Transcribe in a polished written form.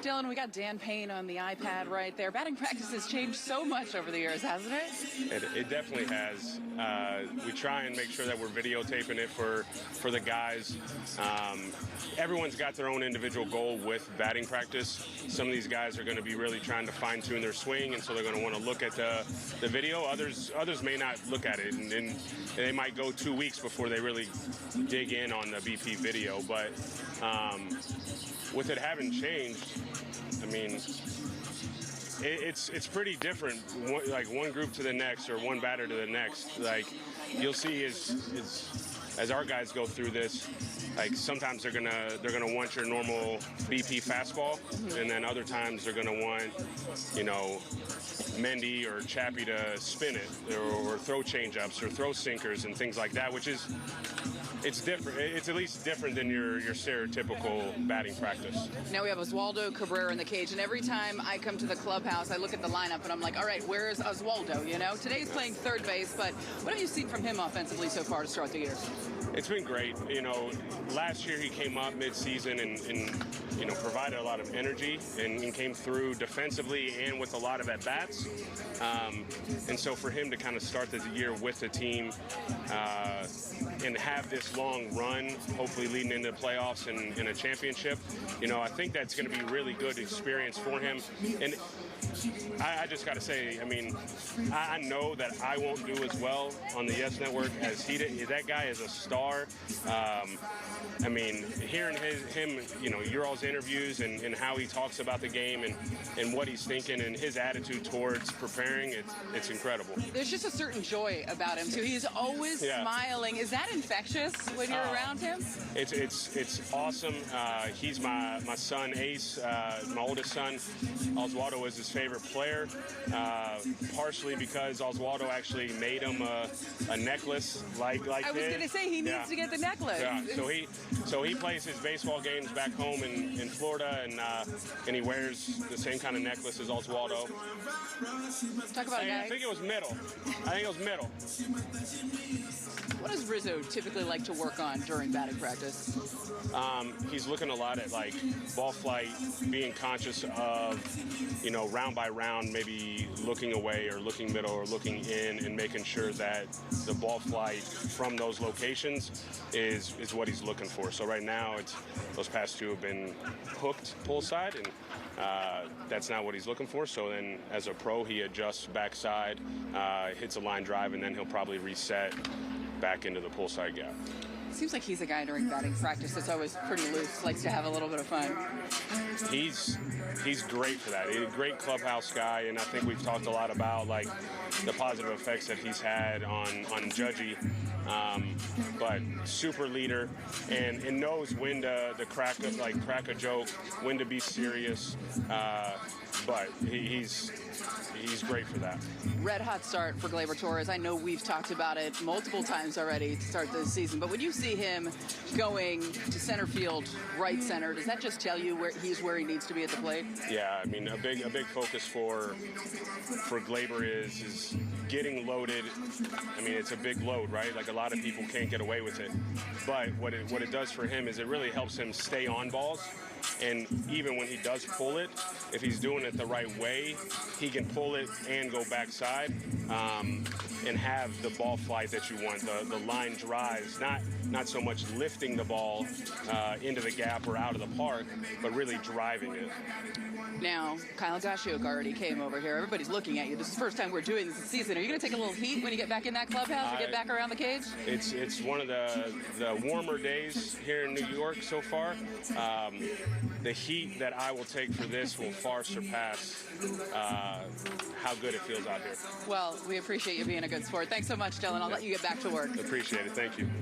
Dillon, we got Dan Payne on the iPad right there. Batting practice has changed so much over the years, hasn't it? It definitely has. We try and make sure that we're videotaping it for the guys. Everyone's got their own individual goal with batting practice. Some of these guys are going to be really trying to fine-tune their swing, and so they're going to want to look at the video. Others may not look at it, and they might go 2 weeks before they really dig in on the BP video. But with it having changed, I mean, it's pretty different, like one group to the next or one batter to the next. Like you'll see as our guys go through this, like sometimes they're gonna want your normal BP fastball, and then other times they're gonna want, you know, Mendy or Chappie to spin it or throw changeups or throw sinkers and things like that, which is it's different. It's at least different than your stereotypical batting practice. Now we have Oswaldo Cabrera in the cage, and every time I come to the clubhouse, I look at the lineup and I'm like, all right, where's Oswaldo? You know, today he's playing third base, but what have you seen from him offensively so far to start the year? It's been great. You know, last year he came up mid-season and you know, provided a lot of energy and came through defensively and with a lot of at-bats. And so for him to kind of start the year with the team and have this long run, hopefully leading into the playoffs and in a championship, you know, I think that's going to be really good experience for him. And I just got to say, I mean, I know that I won't do as well on the Yes Network as he did. That guy is a star. I mean, hearing him, you know, your all's interviews and how he talks about the game and what he's thinking and his attitude towards preparing, it's incredible. There's just a certain joy about him, too. He's always smiling. Is that infectious when you're around him? It's awesome. He's my son, Ace, my oldest son. Oswaldo is his favorite player, partially because Oswaldo actually made him a necklace like this. I was going to say, he needs to get the necklace. Yeah, so he plays his baseball games back home in Florida, and he wears the same kind of necklace as Oswaldo. Talk about a guy. I think it was middle. What does Rizzo typically like to work on during batting practice? He's looking a lot at like ball flight, being conscious of, you know, round by round, maybe looking away or looking middle or looking in, and making sure that the ball flight from those locations is what he's looking for. So right now, those past two have been hooked pull side, and that's not what he's looking for. So then as a pro, he adjusts backside, hits a line drive, and then he'll probably reset back into the pull side gap. Seems like he's a guy during batting practice that's always pretty loose, likes to have a little bit of fun. He's great for that. He's a great clubhouse guy, and I think we've talked a lot about like the positive effects that he's had on Judgy. But super leader and knows when to crack a joke, when to be serious. But he's great for that. Red hot start for Gleyber Torres. I know we've talked about it multiple times already to start this season, but when you see him going to center field, right center, does that just tell you where he needs to be at the plate? Yeah, I mean, a big focus for Gleyber is getting loaded. I mean, it's a big load, right? Like a lot of people can't get away with it. But what it does for him is it really helps him stay on balls. And even when he does pull it, if he's doing it the right way, he can pull it and go backside and have the ball flight that you want, the line drives, not so much lifting the ball into the gap or out of the park, but really driving it. Now, Kyle Gashioka already came over here. Everybody's looking at you. This is the first time we're doing this season. Are you going to take a little heat when you get back in that clubhouse or get back around the cage? It's one of the warmer days here in New York so far. The heat that I will take for this will far surpass how good it feels out here. Well, we appreciate you being a good sport. Thanks so much, Dillon. I'll let you get back to work. Appreciate it. Thank you.